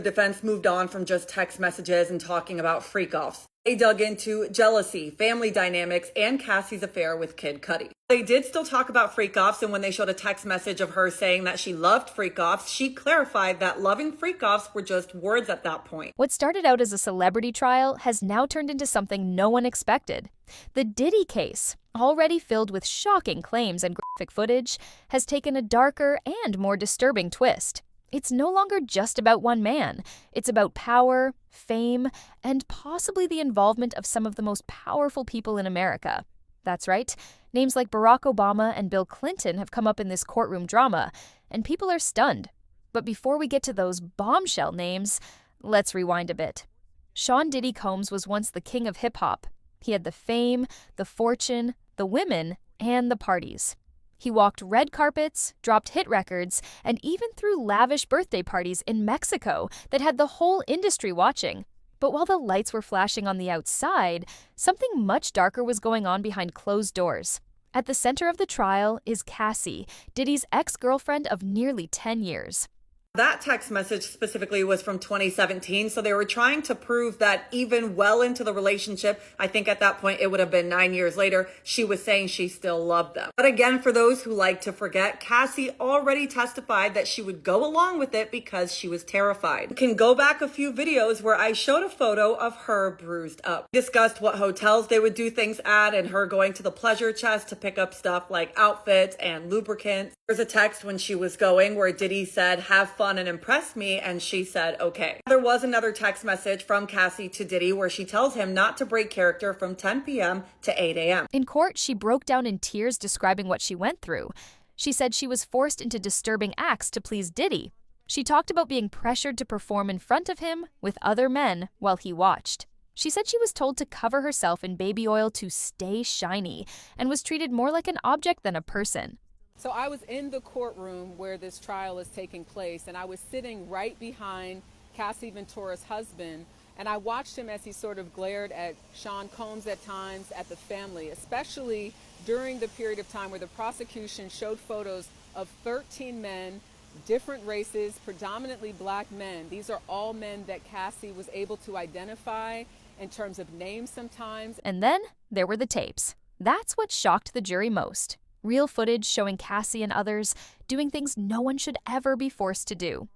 The defense moved on from just text messages and talking about freak-offs. They dug into jealousy, family dynamics, and Cassie's affair with Kid Cudi. They did still talk about freak-offs, and when they showed a text message of her saying that she loved freak-offs, she clarified that loving freak-offs were just words at that point. What started out as a celebrity trial has now turned into something no one expected. The Diddy case, already filled with shocking claims and graphic footage, has taken a darker and more disturbing twist. It's no longer just about one man. It's about power, fame, and possibly the involvement of some of the most powerful people in America. That's right. Names like Barack Obama and Bill Clinton have come up in this courtroom drama, and people are stunned. But before we get to those bombshell names, let's rewind a bit. Sean Diddy Combs was once the king of hip-hop. He had the fame, the fortune, the women, and the parties. He walked red carpets, dropped hit records, and even threw lavish birthday parties in Mexico that had the whole industry watching. But while the lights were flashing on the outside, something much darker was going on behind closed doors. At the center of the trial is Cassie, Diddy's ex-girlfriend of nearly 10 years. That text message specifically was from 2017, so they were trying to prove that even well into the relationship, I think at that point it would have been 9 years later, she was saying she still loved them. But again, for those who like to forget, Cassie already testified that she would go along with it because she was terrified. You can go back a few videos where I showed a photo of her bruised up. We discussed what hotels they would do things at and her going to the pleasure chest to pick up stuff like outfits and lubricants. There's a text when she was going where Diddy said, "Have fun and impress me," and she said, "Okay." There was another text message from Cassie to Diddy where she tells him not to break character from 10 p.m. to 8 a.m. In court, she broke down in tears describing what she went through. She said she was forced into disturbing acts to please Diddy. She talked about being pressured to perform in front of him with other men while he watched. She said she was told to cover herself in baby oil to stay shiny and was treated more like an object than a person. So I was in the courtroom where this trial is taking place, and I was sitting right behind Cassie Ventura's husband, and I watched him as he sort of glared at Sean Combs at times, at the family, especially during the period of time where the prosecution showed photos of 13 men, different races, predominantly black men. These are all men that Cassie was able to identify in terms of names sometimes. And then there were the tapes. That's what shocked the jury most. Real footage showing Cassie and others doing things no one should ever be forced to do.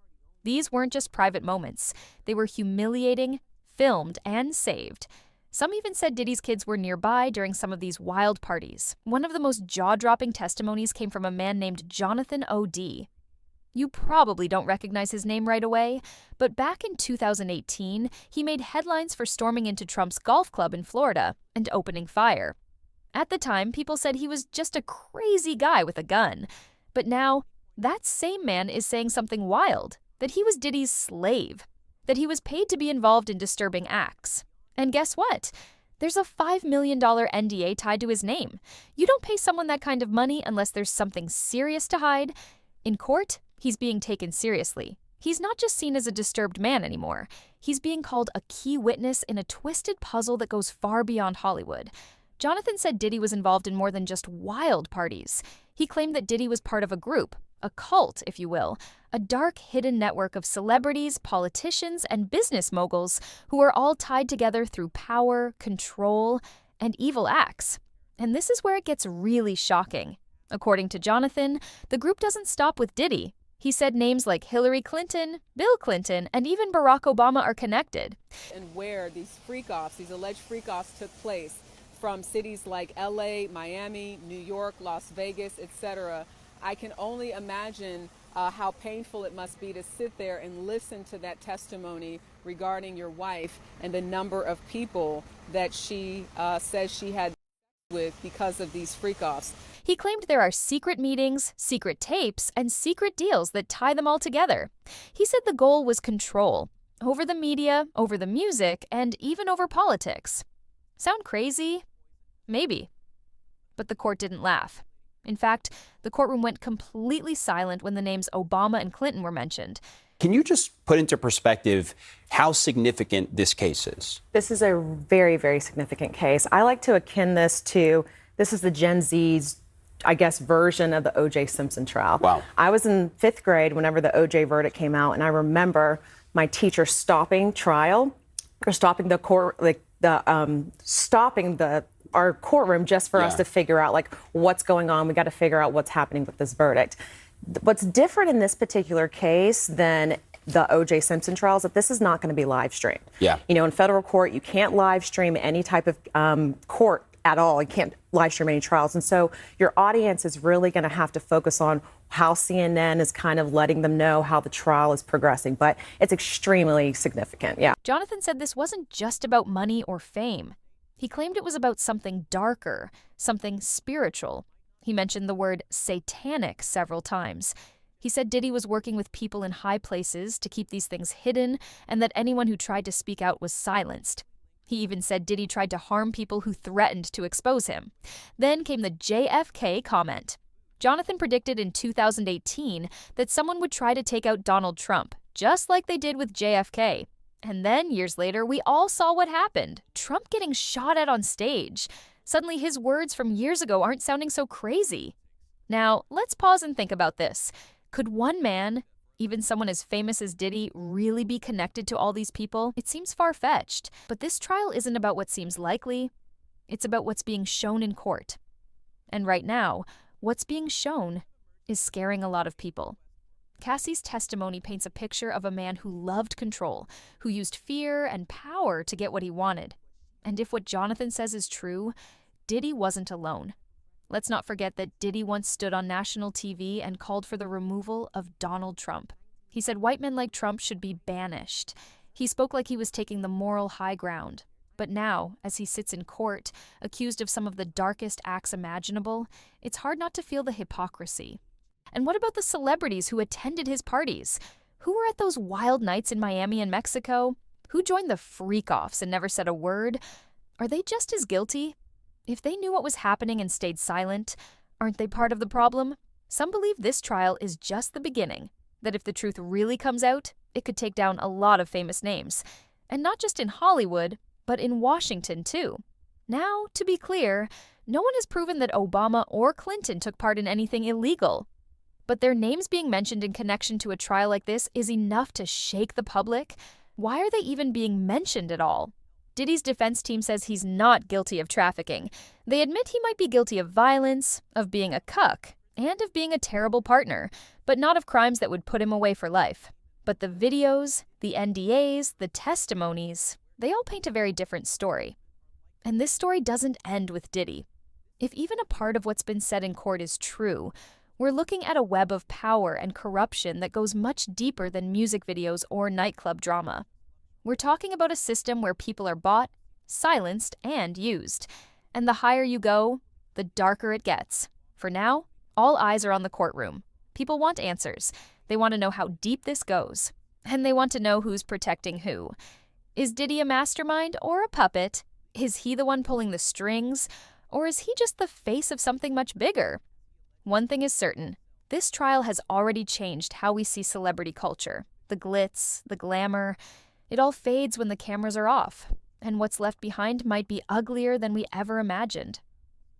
These weren't just private moments. They were humiliating, filmed, and saved. Some even said Diddy's kids were nearby during some of these wild parties. One of the most jaw-dropping testimonies came from a man named Jonathan O.D. You probably don't recognize his name right away, but back in 2018, he made headlines for storming into Trump's golf club in Florida and opening fire. At the time, people said he was just a crazy guy with a gun. But now, that same man is saying something wild, that he was Diddy's slave, that he was paid to be involved in disturbing acts. And guess what? There's a $5 million NDA tied to his name. You don't pay someone that kind of money unless there's something serious to hide. In court, he's being taken seriously. He's not just seen as a disturbed man anymore. He's being called a key witness in a twisted puzzle that goes far beyond Hollywood. Jonathan said Diddy was involved in more than just wild parties. He claimed that Diddy was part of a group, a cult, if you will, a dark, hidden network of celebrities, politicians, and business moguls who are all tied together through power, control, and evil acts. And this is where it gets really shocking. According to Jonathan, the group doesn't stop with Diddy. He said names like Hillary Clinton, Bill Clinton, and even Barack Obama are connected. And where these freak-offs, these alleged freak-offs took place, from cities like LA, Miami, New York, Las Vegas, etc. I can only imagine how painful it must be to sit there and listen to that testimony regarding your wife and the number of people that she says she had with because of these freak-offs. He claimed there are secret meetings, secret tapes, and secret deals that tie them all together. He said the goal was control, over the media, over the music, and even over politics. Sound crazy? Maybe. But the court didn't laugh. In fact, the courtroom went completely silent when the names Obama and Clinton were mentioned. Can you just put into perspective how significant this case is? This is a very, very significant case. I like to akin this is the Gen Z's, I guess, version of the O.J. Simpson trial. Wow. I was in 5th grade whenever the O.J. verdict came out, and I remember my teacher stopping trial, or stopping the court, stopping our courtroom just for us to figure out like what's going on. We got to figure out what's happening with this verdict. What's different in this particular case than the O.J. Simpson trials, that this is not going to be live streamed. Yeah. You know, in federal court, you can't live stream any type of court at all. You can't live stream any trials. And so your audience is really going to have to focus on how CNN is kind of letting them know how the trial is progressing. But it's extremely significant. Yeah. Jonathan said this wasn't just about money or fame. He claimed it was about something darker, something spiritual. He mentioned the word satanic several times. He said Diddy was working with people in high places to keep these things hidden, and that anyone who tried to speak out was silenced. He even said Diddy tried to harm people who threatened to expose him. Then came the JFK comment. Jonathan predicted in 2018 that someone would try to take out Donald Trump, just like they did with JFK. And then, years later, we all saw what happened. Trump getting shot at on stage. Suddenly his words from years ago aren't sounding so crazy. Now, let's pause and think about this. Could one man, even someone as famous as Diddy, really be connected to all these people? It seems far-fetched, but this trial isn't about what seems likely. It's about what's being shown in court. And right now, what's being shown is scaring a lot of people. Cassie's testimony paints a picture of a man who loved control, who used fear and power to get what he wanted. And if what Jonathan says is true, Diddy wasn't alone. Let's not forget that Diddy once stood on national TV and called for the removal of Donald Trump. He said white men like Trump should be banished. He spoke like he was taking the moral high ground. But now, as he sits in court, accused of some of the darkest acts imaginable, it's hard not to feel the hypocrisy. And what about the celebrities who attended his parties? Who were at those wild nights in Miami and Mexico? Who joined the freak-offs and never said a word? Are they just as guilty? If they knew what was happening and stayed silent, aren't they part of the problem? Some believe this trial is just the beginning, that if the truth really comes out, it could take down a lot of famous names. And not just in Hollywood, but in Washington too. Now, to be clear, no one has proven that Obama or Clinton took part in anything illegal. But their names being mentioned in connection to a trial like this is enough to shake the public. Why are they even being mentioned at all? Diddy's defense team says he's not guilty of trafficking. They admit he might be guilty of violence, of being a cuck, and of being a terrible partner, but not of crimes that would put him away for life. But the videos, the NDAs, the testimonies, they all paint a very different story. And this story doesn't end with Diddy. If even a part of what's been said in court is true, we're looking at a web of power and corruption that goes much deeper than music videos or nightclub drama. We're talking about a system where people are bought, silenced, and used. And the higher you go, the darker it gets. For now, all eyes are on the courtroom. People want answers. They want to know how deep this goes. And they want to know who's protecting who. Is Diddy a mastermind or a puppet? Is he the one pulling the strings? Or is he just the face of something much bigger? One thing is certain. This trial has already changed how we see celebrity culture. The glitz, the glamour. It all fades when the cameras are off, and what's left behind might be uglier than we ever imagined.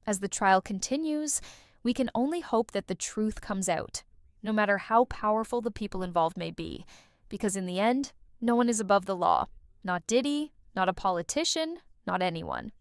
As the trial continues, we can only hope that the truth comes out, no matter how powerful the people involved may be, because in the end, no one is above the law. Not Diddy, not a politician, not anyone.